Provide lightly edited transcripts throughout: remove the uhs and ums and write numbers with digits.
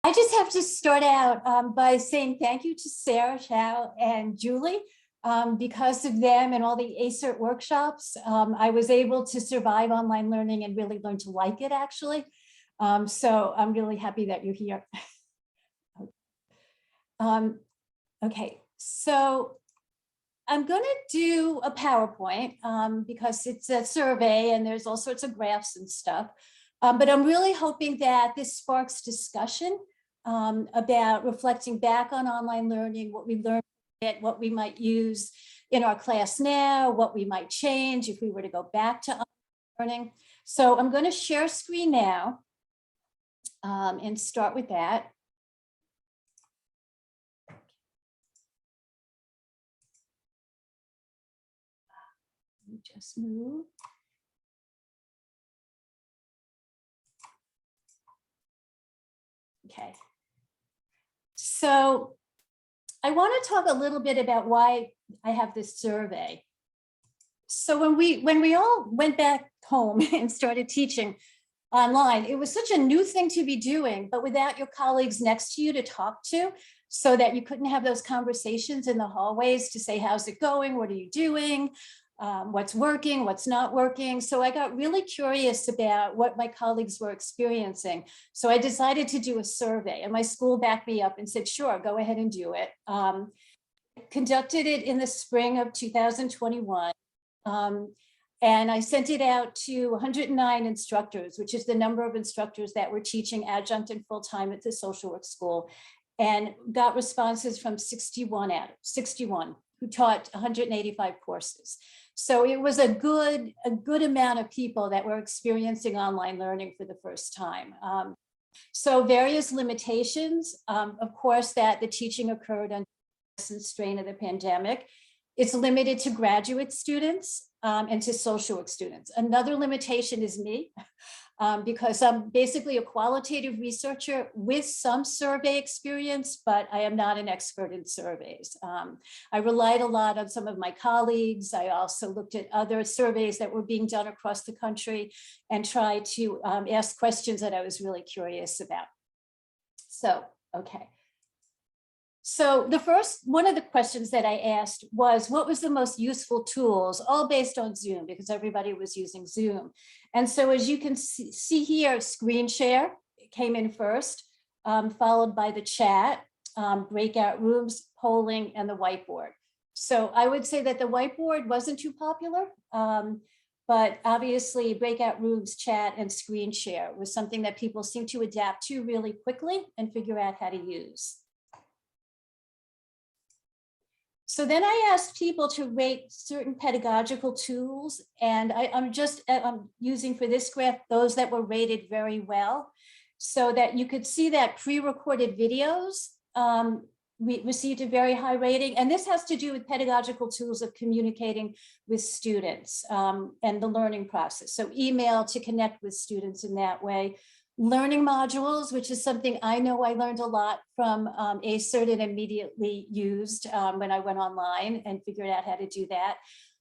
I just have to start out by saying thank you to Sarah, Chow, and Julie. Because of them and all the ACERT workshops, I was able to survive online learning and really learn to like it, actually. So I'm really happy that you're here. Okay, so I'm going to do a PowerPoint because it's a survey and there's all sorts of graphs and stuff. But I'm really hoping that this sparks discussion about reflecting back on online learning, what we learned, what we might use in our class now, what we might change if we were to go back to online learning. So I'm going to share screen now and start with that. Let me just move. Okay. So I want to talk a little bit about why I have this survey. So when we all went back home and started teaching online, it was such a new thing to be doing, but without your colleagues next to you to talk to, so that you couldn't have those conversations in the hallways to say, how's it going? What are you doing? What's working, what's not working. So I got really curious about what my colleagues were experiencing. So I decided to do a survey, and my school backed me up and said, sure, go ahead and do it. Conducted it in the spring of 2021. And I sent it out to 109 instructors, which is the number of instructors that were teaching adjunct and full-time at the social work school, and got responses from 61 who taught 185 courses. So it was a good amount of people that were experiencing online learning for the first time. So various limitations, of course, that the teaching occurred under the strain of the pandemic. It's limited to graduate students and to social work students. Another limitation is me, because I'm basically a qualitative researcher with some survey experience, but I am not an expert in surveys. I relied a lot on some of my colleagues. I also looked at other surveys that were being done across the country and tried to ask questions that I was really curious about. So, okay. So one of the questions that I asked was, what was the most useful tools, all based on Zoom, because everybody was using Zoom. And so as you can see here, screen share came in first, followed by the chat, breakout rooms, polling, and the whiteboard. So I would say that the whiteboard wasn't too popular, but obviously breakout rooms, chat, and screen share was something that people seem to adapt to really quickly and figure out how to use. So then I asked people to rate certain pedagogical tools, and I'm using for this graph those that were rated very well, so that you could see that pre-recorded videos we received a very high rating. And this has to do with pedagogical tools of communicating with students and the learning process. So email to connect with students in that way. Learning modules, which is something I know I learned a lot from ACERT and immediately used when I went online and figured out how to do that.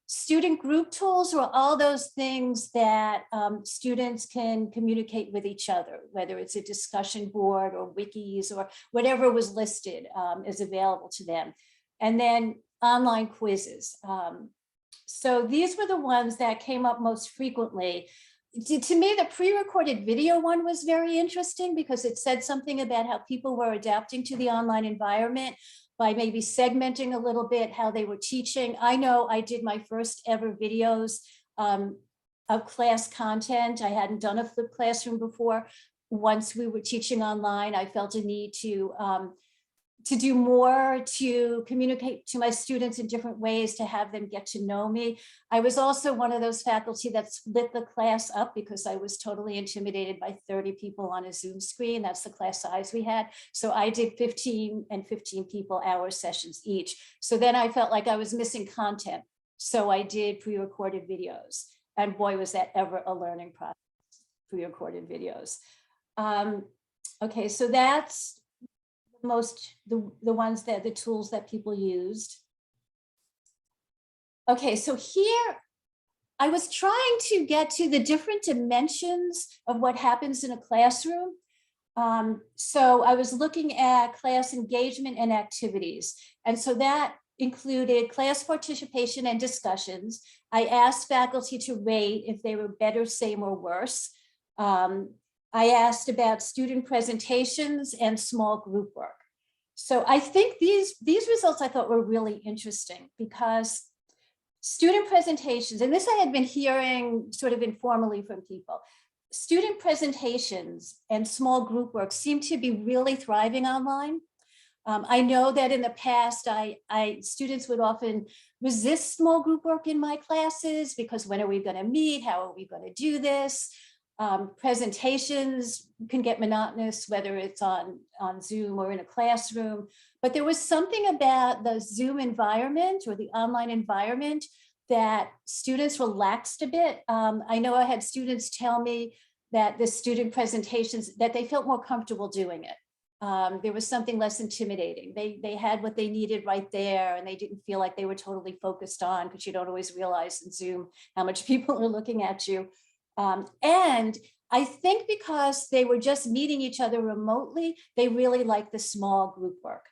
Student group tools were all those things that students can communicate with each other, whether it's a discussion board or wikis or whatever was listed is available to them. And then online quizzes. So these were the ones that came up most frequently. To me, the pre-recorded video one was very interesting because it said something about how people were adapting to the online environment by maybe segmenting a little bit how they were teaching. I know I did my first ever videos of class content. I hadn't done a flipped classroom before. Once we were teaching online, I felt a need to do more, to communicate to my students in different ways, to have them get to know me. I was also one of those faculty that split the class up because I was totally intimidated by 30 people on a Zoom screen. That's the class size we had. So I did 15 and 15 people hour sessions each. So then I felt like I was missing content. So I did pre-recorded videos. And boy, was that ever a learning process, pre-recorded videos. Okay, so that's the tools that people used. Okay, so here I was trying to get to the different dimensions of what happens in a classroom. So I was looking at class engagement and activities. And so that included class participation and discussions. I asked faculty to rate if they were better, same, or worse. I asked about student presentations and small group work. So I think these results I thought were really interesting because student presentations, and this I had been hearing sort of informally from people, student presentations and small group work seem to be really thriving online. I know that in the past, students would often resist small group work in my classes because when are we going to meet? How are we going to do this? Presentations can get monotonous, whether it's on Zoom or in a classroom. But there was something about the Zoom environment or the online environment that students relaxed a bit. I know I had students tell me that the student presentations, that they felt more comfortable doing it. There was something less intimidating. They had what they needed right there and they didn't feel like they were totally focused on, because you don't always realize in Zoom how much people are looking at you. And I think because they were just meeting each other remotely, they really liked the small group work.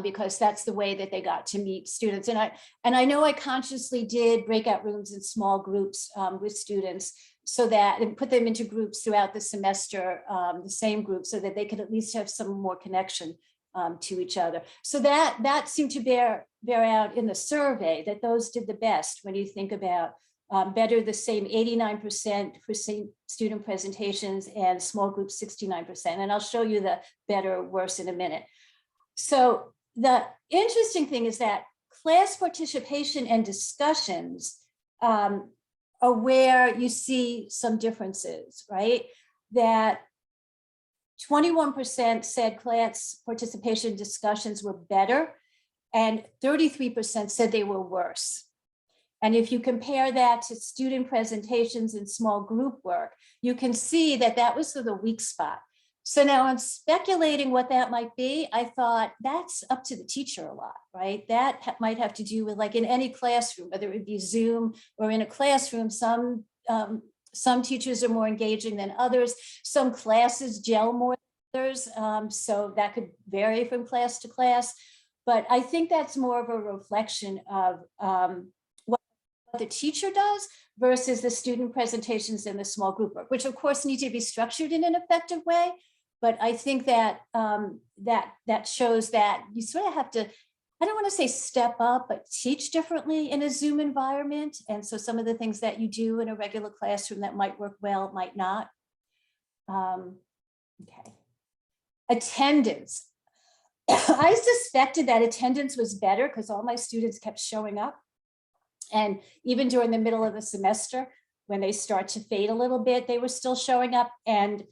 Because that's the way that they got to meet students. And I know I consciously did breakout rooms in small groups with students, so that, and put them into groups throughout the semester, the same group, so that they could at least have some more connection to each other. So that seemed to bear out in the survey, that those did the best when you think about better, the same 89% for student presentations, and small groups 69%. And I'll show you the better, worse in a minute. So the interesting thing is that class participation and discussions are where you see some differences, right? That 21% said class participation discussions were better, and 33% said they were worse. And if you compare that to student presentations and small group work, you can see that that was the weak spot. So now I'm speculating what that might be. I thought that's up to the teacher a lot, right? That might have to do with, like, in any classroom, whether it be Zoom or in a classroom, some teachers are more engaging than others. Some classes gel more than others. So that could vary from class to class. But I think that's more of a reflection of what the teacher does versus the student presentations and the small group work, which of course need to be structured in an effective way. But I think that that shows that you sort of have to, I don't want to say step up, but teach differently in a Zoom environment. And so some of the things that you do in a regular classroom that might work well, might not. Okay. Attendance. I suspected that attendance was better because all my students kept showing up. And even during the middle of the semester, when they start to fade a little bit, they were still showing up, and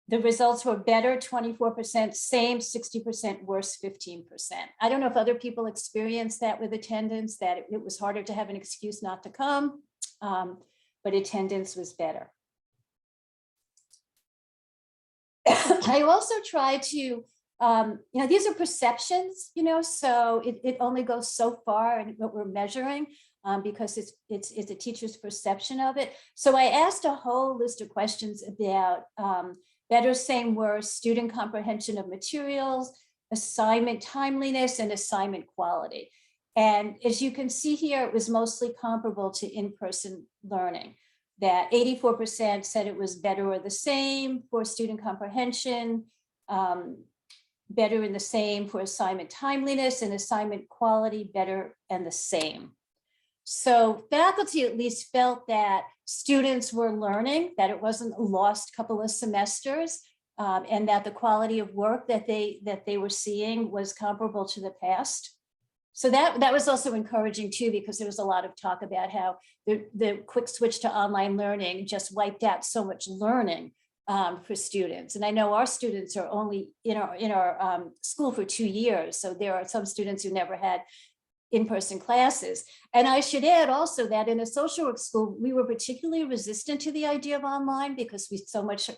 the results were better, 24%, same, 60% worse, 15%. I don't know if other people experienced that with attendance, that it was harder to have an excuse not to come, but attendance was better. I also try to, these are perceptions, so it only goes so far in what we're measuring, because it's a teacher's perception of it. So I asked a whole list of questions about better, same, worse, student comprehension of materials, assignment timeliness, and assignment quality. And as you can see here, it was mostly comparable to in-person learning. That 84% said it was better or the same for student comprehension, better and the same for assignment timeliness, and assignment quality better and the same. So faculty at least felt that students were learning, that it wasn't a lost couple of semesters, and that the quality of work that they were seeing was comparable to the past. So that was also encouraging too, because there was a lot of talk about how the quick switch to online learning just wiped out so much learning for students. And I know our students are only in our school for 2 years. So there are some students who never had in-person classes. And I should add also that in a social work school, we were particularly resistant to the idea of online because we so much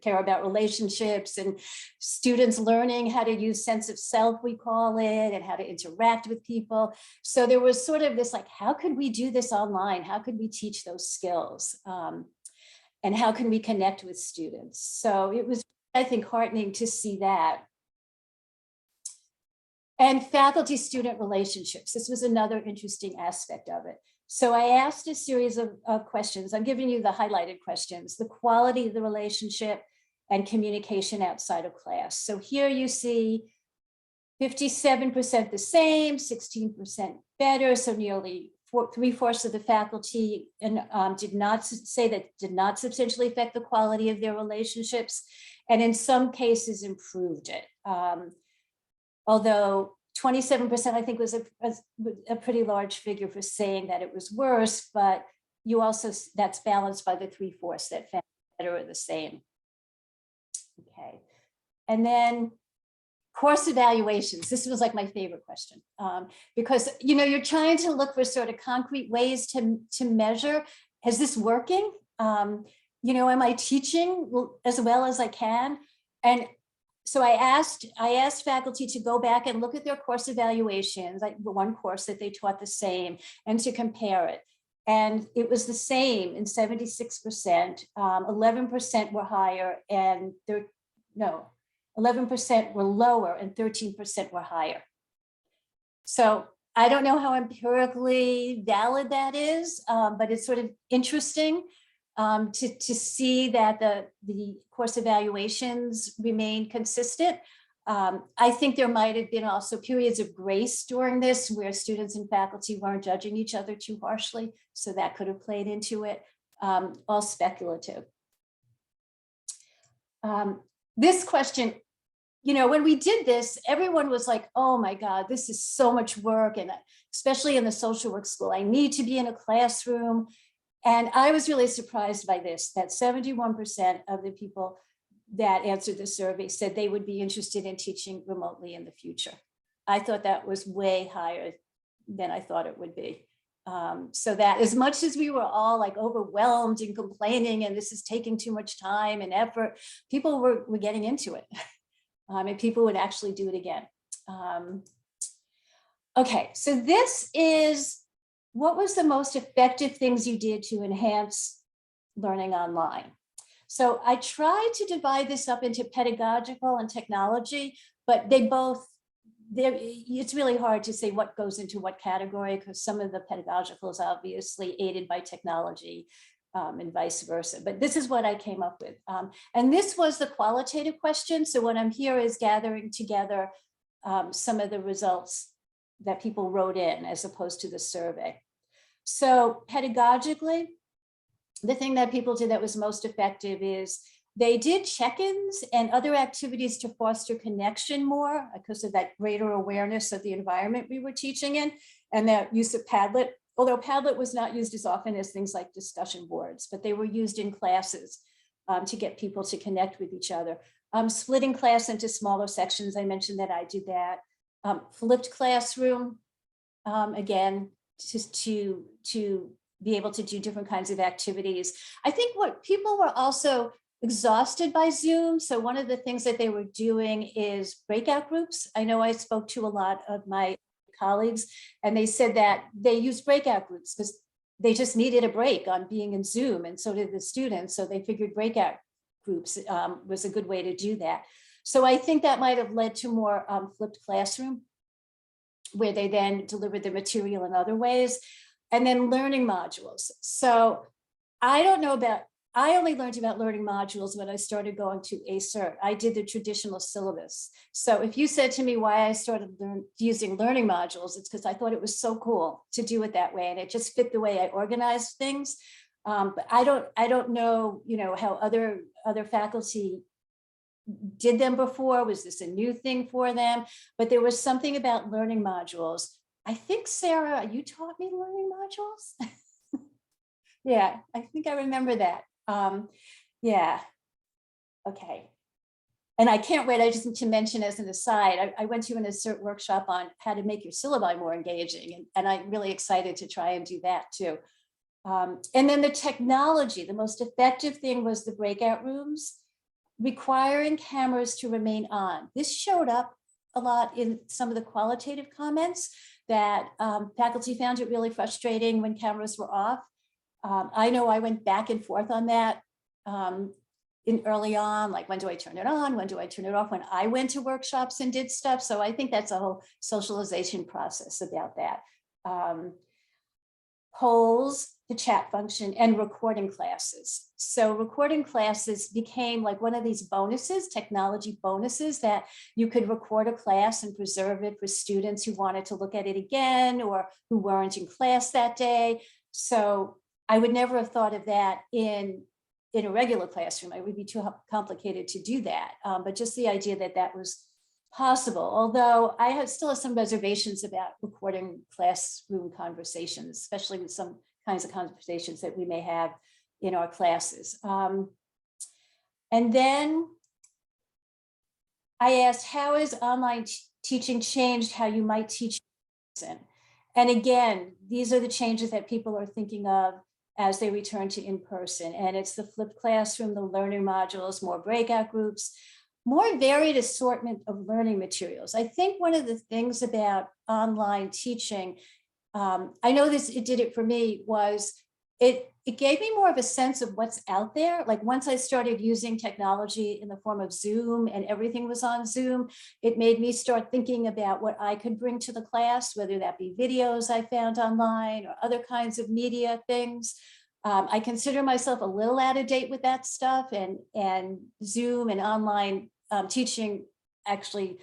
care about relationships and students learning how to use sense of self, we call it, and how to interact with people. So there was sort of this, like, how could we do this online? How could we teach those skills? and how can we connect with students? So it was, I think, heartening to see that. And faculty-student relationships. This was another interesting aspect of it. So I asked a series of questions. I'm giving you the highlighted questions: the quality of the relationship and communication outside of class. So here you see 57% the same, 16% better. So nearly 3/4 of the faculty did not substantially affect the quality of their relationships, and in some cases improved it. Although 27%, I think, was a pretty large figure for saying that it was worse, but you also, that's balanced by the 3/4 that found better or the same. Okay, and then course evaluations. This was like my favorite question, because you're trying to look for sort of concrete ways to measure, is this working? Am I teaching as well as I can? And so I asked faculty to go back and look at their course evaluations, like the one course that they taught the same, and to compare it. And it was the same in 76%, 11% were higher, and 11% were lower, and 13% were higher. So I don't know how empirically valid that is, but it's sort of interesting to see that the course evaluations remain consistent. I think there might have been also periods of grace during this where students and faculty weren't judging each other too harshly, so that could have played into it. All speculative. This question, when we did this, everyone was like, oh my God, this is so much work. And especially in the social work school, I need to be in a classroom. And I was really surprised by this, that 71% of the people that answered the survey said they would be interested in teaching remotely in the future. I thought that was way higher than I thought it would be. So that as much as we were all like overwhelmed and complaining, and this is taking too much time and effort, people were getting into it. And people would actually do it again. Okay, so this is, what was the most effective things you did to enhance learning online? So I tried to divide this up into pedagogical and technology, but it's really hard to say what goes into what category, because some of the pedagogical is obviously aided by technology, and vice versa. But this is what I came up with. And this was the qualitative question. So what I'm here is gathering together some of the results that people wrote in as opposed to the survey. So pedagogically, the thing that people did that was most effective is they did check-ins and other activities to foster connection more because of that greater awareness of the environment we were teaching in, and that use of Padlet. Although Padlet was not used as often as things like discussion boards, but they were used in classes to get people to connect with each other. Splitting class into smaller sections, I mentioned that I did that. Flipped classroom, again, just to be able to do different kinds of activities. I think what people were also exhausted by Zoom. So one of the things that they were doing is breakout groups. I know I spoke to a lot of my colleagues, and they said that they used breakout groups because they just needed a break on being in Zoom, and so did the students. So they figured breakout groups was a good way to do that. So I think that might have led to more flipped classroom, where they then delivered the material in other ways. And then learning modules. So I only learned about learning modules when I started going to ACERT. I did the traditional syllabus. So if you said to me why I started using learning modules, it's because I thought it was so cool to do it that way, and it just fit the way I organized things. But I don't know, how other faculty did them before. Was this a new thing for them? But there was something about learning modules. I think, Sarah, you taught me learning modules. Yeah, I think I remember that. Yeah, okay. And I can't wait, I just need to mention as an aside, I went to an ACERT workshop on how to make your syllabi more engaging, and I'm really excited to try and do that too. And then the technology, the most effective thing was the breakout rooms, requiring cameras to remain on. This showed up a lot in some of the qualitative comments, that faculty found it really frustrating when cameras were off. I know I went back and forth on that. in early on, like when do I turn it on? When do I turn it off? When I went to workshops and did stuff. So I think that's a whole socialization process about that. Polls, the chat function, and recording classes. So recording classes became like one of these bonuses, technology bonuses, that you could record a class and preserve it for students who wanted to look at it again or who weren't in class that day. So I would never have thought of that in a regular classroom. It would be too complicated to do that. But just the idea that that was possible, although I still have some reservations about recording classroom conversations, especially with some kinds of conversations that we may have in our classes. And then I asked, how has online teaching changed how you might teach in person? And again, these are the changes that people are thinking of as they return to in-person. And it's the flipped classroom, the learning modules, more breakout groups, more varied assortment of learning materials. I think one of the things about online teaching, I know it did it for me, was it gave me more of a sense of what's out there. Like once I started using technology in the form of Zoom and everything was on Zoom, it made me start thinking about what I could bring to the class, whether that be videos I found online or other kinds of media things. I consider myself a little out of date with that stuff, and Zoom and online teaching actually,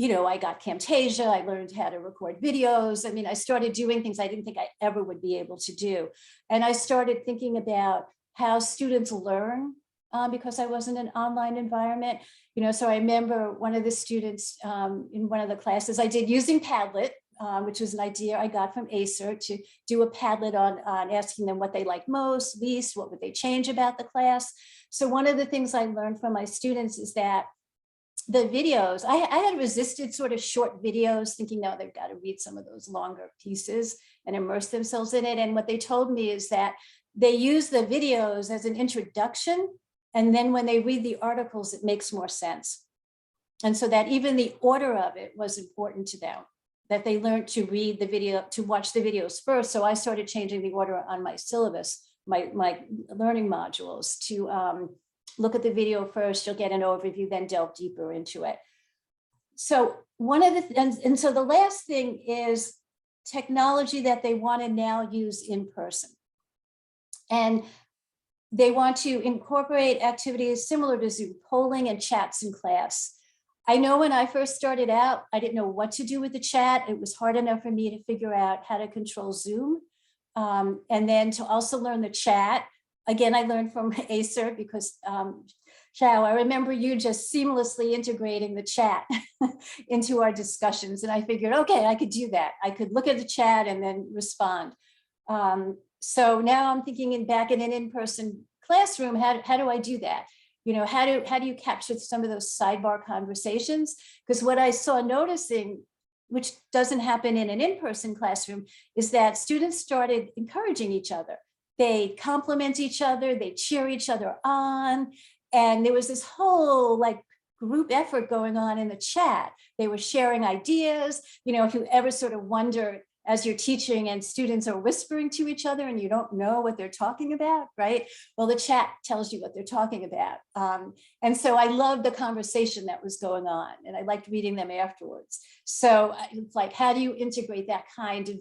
I got Camtasia, I learned how to record videos. I mean, I started doing things I didn't think I ever would be able to do. And I started thinking about how students learn because I was in an online environment. So I remember one of the students in one of the classes I did using Padlet, which was an idea I got from Acer, to do a Padlet on asking them what they liked most, least, what would they change about the class. So one of the things I learned from my students is that the videos, I had resisted sort of short videos, thinking, no, they've got to read some of those longer pieces and immerse themselves in it. And what they told me is that they use the videos as an introduction. And then when they read the articles, it makes more sense. And so that even the order of it was important to them, that they learned to read the video, to watch the videos first. So I started changing the order on my syllabus, my learning modules, to look at the video first, you'll get an overview, then delve deeper into it. So one of the, and so the last thing is technology that they want to now use in person. And they want to incorporate activities similar to Zoom, polling and chats in class. I know when I first started out, I didn't know what to do with the chat. It was hard enough for me to figure out how to control Zoom. And then to also learn the chat. Again, I learned from Acer because, Xiao, I remember you just seamlessly integrating the chat into our discussions. And I figured, okay, I could do that. I could look at the chat and then respond. So now I'm thinking back in an in-person classroom, how do I do that? How do you capture some of those sidebar conversations? Because what I saw noticing, which doesn't happen in an in-person classroom, is that students started encouraging each other. They compliment each other, they cheer each other on. And there was this whole group effort going on in the chat. They were sharing ideas. If you ever sort of wonder as you're teaching and students are whispering to each other and you don't know what they're talking about, right? Well, the chat tells you what they're talking about. And so I loved the conversation that was going on and I liked reading them afterwards. So it's like, how do you integrate that kind of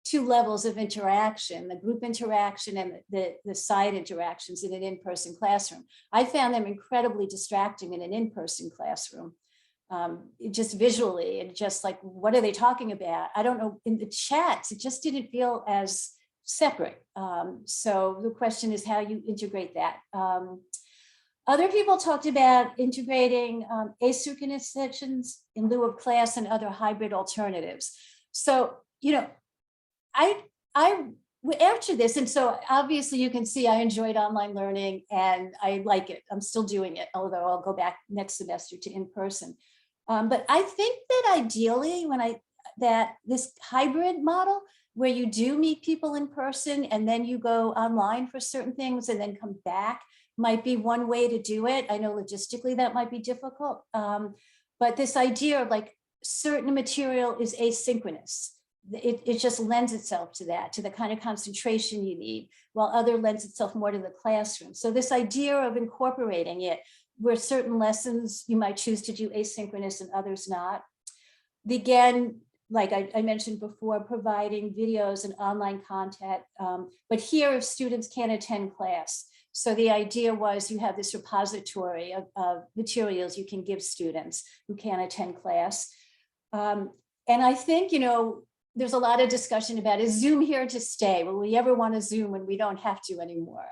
two levels of interaction, the group interaction and the side interactions in an in-person classroom? I found them incredibly distracting in an in-person classroom. Just visually and just what are they talking about? I don't know, in the chats, it just didn't feel as separate. So the question is how you integrate that. Other people talked about integrating asynchronous sessions in lieu of class and other hybrid alternatives. So, after this, and so obviously you can see I enjoyed online learning and I like it. I'm still doing it, although I'll go back next semester to in-person. But I think that ideally that this hybrid model where you do meet people in person and then you go online for certain things and then come back might be one way to do it. I know logistically that might be difficult, but this idea of certain material is asynchronous. it just lends itself to that, to the kind of concentration you need, while other lends itself more to the classroom. So this idea of incorporating it, where certain lessons you might choose to do asynchronous and others not. Again, like I mentioned before, providing videos and online content, but here if students can't attend class. So the idea was you have this repository of materials you can give students who can't attend class. And I think, you know, there's a lot of discussion about, is Zoom here to stay? Will we ever want to Zoom when we don't have to anymore?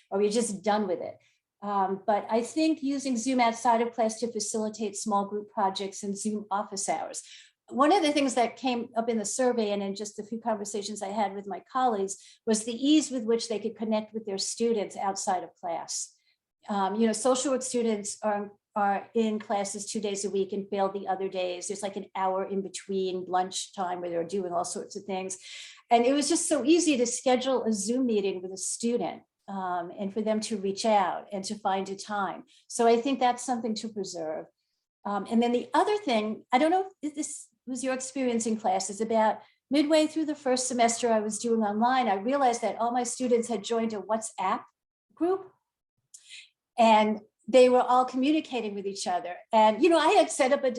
Or we're just done with it? But I think using Zoom outside of class to facilitate small group projects and Zoom office hours. One of the things that came up in the survey and in just a few conversations I had with my colleagues was the ease with which they could connect with their students outside of class. You know, social work students are in classes 2 days a week and fail the other days. There's like an hour in between lunchtime where they're doing all sorts of things. And it was just so easy to schedule a Zoom meeting with a student and for them to reach out and to find a time. So I think that's something to preserve. And then the other thing, I don't know if this was your experience in class, is about midway through the first semester I was doing online, I realized that all my students had joined a WhatsApp group and they were all communicating with each other. And, you know, I had set up a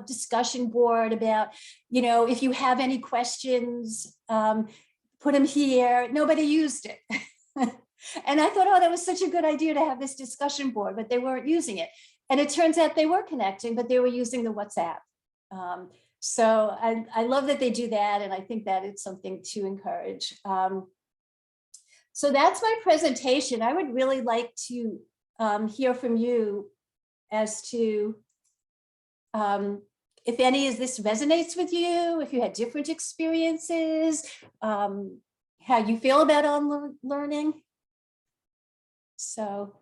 discussion board about, you know, if you have any questions, put them here. Nobody used it. And I thought, oh, that was such a good idea to have this discussion board, but they weren't using it. And it turns out they were connecting, but they were using the WhatsApp. So I love that they do that. And I think that it's something to encourage. So that's my presentation. I would really like to hear from you as to if any of this resonates with you, if you had different experiences, how you feel about online learning. So